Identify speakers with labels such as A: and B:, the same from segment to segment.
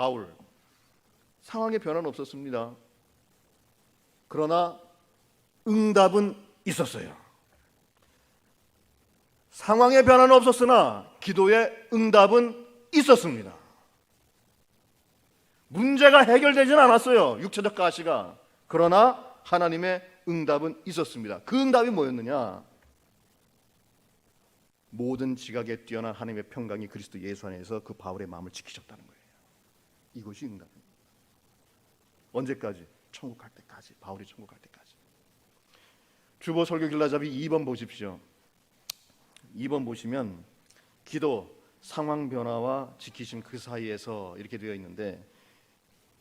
A: 바울, 상황의 변화는 없었습니다. 그러나 응답은 있었어요. 상황의 변화는 없었으나 기도의 응답은 있었습니다. 문제가 해결되지는 않았어요, 육체적 가시가. 그러나 하나님의 응답은 있었습니다. 그 응답이 뭐였느냐? 모든 지각에 뛰어난 하나님의 평강이 그리스도 예수 안에서 그 바울의 마음을 지키셨다는 거예요. 이것이 응답입니다. 언제까지? 천국 갈 때까지. 바울이 천국 갈 때까지. 주보 설교 길라잡이 2번 보십시오. 2번 보시면 기도, 상황 변화와 지키심 그 사이에서 이렇게 되어 있는데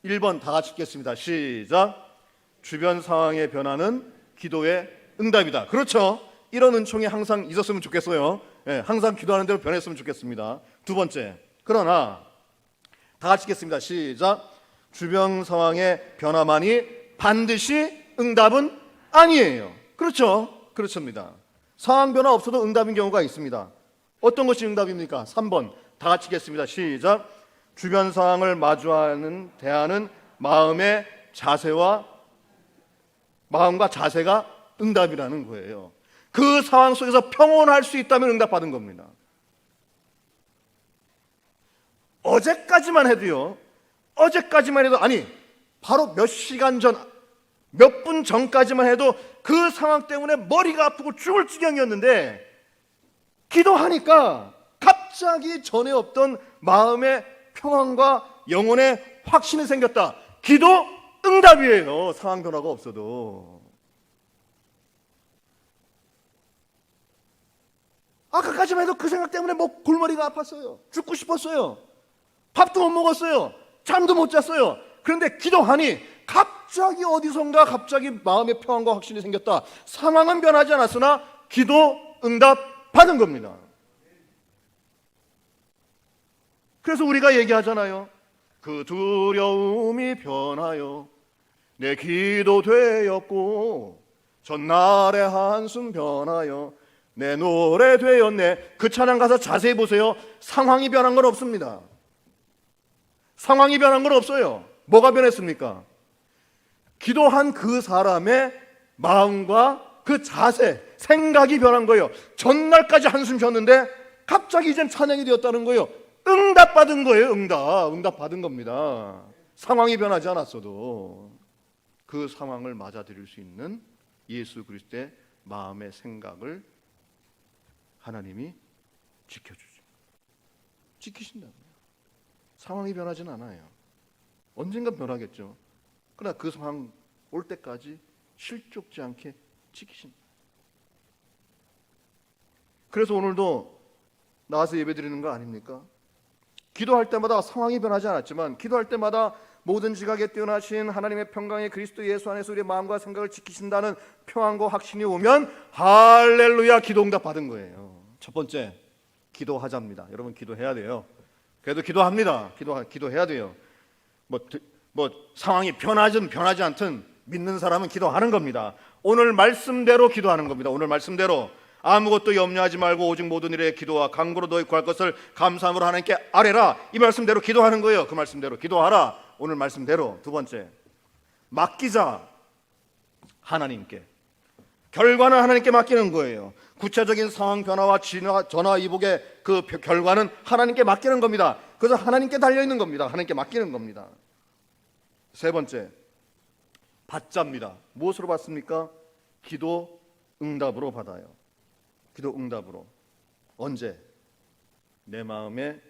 A: 1번 다 같이 읽겠습니다. 시작. 주변 상황의 변화는 기도의 응답이다. 그렇죠. 이런 은총이 항상 있었으면 좋겠어요. 항상 기도하는 대로 변했으면 좋겠습니다. 두 번째, 그러나 다 같이 읽겠습니다. 시작. 주변 상황의 변화만이 반드시 응답은 아니에요. 그렇죠. 그렇습니다. 상황 변화 없어도 응답인 경우가 있습니다. 어떤 것이 응답입니까? 3번 다 같이 읽겠습니다. 시작. 주변 상황을 대하는 마음과 자세가 응답이라는 거예요. 그 상황 속에서 평온할 수 있다면 응답받은 겁니다. 어제까지만 해도 아니 바로 몇 시간 전, 몇 분 전까지만 해도 그 상황 때문에 머리가 아프고 죽을 지경이었는데 기도하니까 갑자기 전에 없던 마음의 평안과 영혼의 확신이 생겼다. 기도 응답이에요. 상황 변화가 없어도. 아까까지만 해도 그 생각 때문에 골머리가 아팠어요. 죽고 싶었어요. 밥도 못 먹었어요. 잠도 못 잤어요. 그런데 기도하니 갑자기 어디선가 갑자기 마음의 평안과 확신이 생겼다. 상황은 변하지 않았으나 기도 응답 받은 겁니다. 그래서 우리가 얘기하잖아요. 그 두려움이 변하여 내 기도 되었고 전날의 한숨 변하여 내 노래 되었네. 그 찬양 가사 자세히 보세요. 상황이 변한 건 없습니다. 상황이 변한 건 없어요. 뭐가 변했습니까? 기도한 그 사람의 마음과 그 자세, 생각이 변한 거예요. 전날까지 한숨 쉬었는데 갑자기 이젠 찬양이 되었다는 거예요. 응답받은 거예요. 응답 받은 겁니다. 상황이 변하지 않았어도 그 상황을 맞아들일 수 있는 예수 그리스도의 마음의 생각을 하나님이 지키신다고요. 상황이 변하진 않아요. 언젠간 변하겠죠. 그러나 그 상황 올 때까지 실족지 않게 지키신다. 그래서 오늘도 나와서 예배드리는 거 아닙니까? 기도할 때마다 상황이 변하지 않았지만 기도할 때마다 모든 지각에 뛰어나신 하나님의 평강의 그리스도 예수 안에서 우리의 마음과 생각을 지키신다는 평안과 확신이 오면 할렐루야, 기도 응답 받은 거예요. 첫 번째, 기도하자입니다. 여러분 기도해야 돼요. 그래도 기도합니다. 기도해야 돼요. 상황이 변하지 않든 믿는 사람은 기도하는 겁니다. 오늘 말씀대로 기도하는 겁니다. 오늘 말씀대로 아무것도 염려하지 말고 오직 모든 일에 기도와 간구로 너희 구할 것을 감사함으로 하나님께 아뢰라. 이 말씀대로 기도하는 거예요. 그 말씀대로 기도하라. 오늘 말씀대로. 두 번째, 맡기자. 하나님께. 결과는 하나님께 맡기는 거예요. 구체적인 상황 변화와 전화위복의 그 결과는 하나님께 맡기는 겁니다. 그래서 하나님께 달려있는 겁니다. 하나님께 맡기는 겁니다. 세 번째, 받자입니다. 무엇으로 받습니까? 기도 응답으로 받아요. 기도 응답으로. 언제? 내 마음에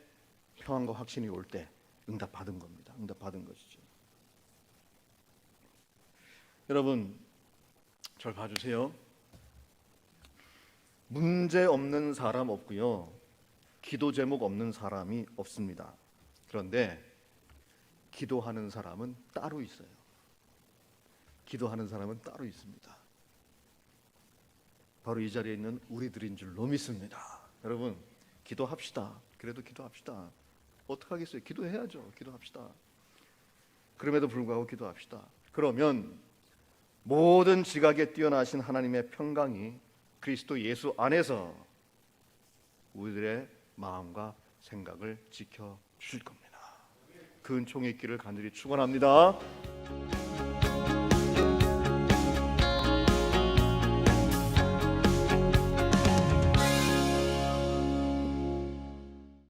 A: 평안과 확신이 올 때 응답 받은 겁니다. 응답 받은 것이죠. 여러분, 절 봐주세요. 문제 없는 사람 없고요. 기도 제목 없는 사람이 없습니다. 그런데 기도하는 사람은 따로 있어요. 기도하는 사람은 따로 있습니다. 바로 이 자리에 있는 우리들인 줄로 믿습니다. 여러분, 기도합시다. 그래도 기도합시다. 어떡하겠어요? 기도해야죠. 기도합시다. 그럼에도 불구하고 기도합시다. 그러면 모든 지각에 뛰어나신 하나님의 평강이 그리스도 예수 안에서 우리들의 마음과 생각을 지켜주실 겁니다. 그 은총이 있기를 간절히 축원합니다.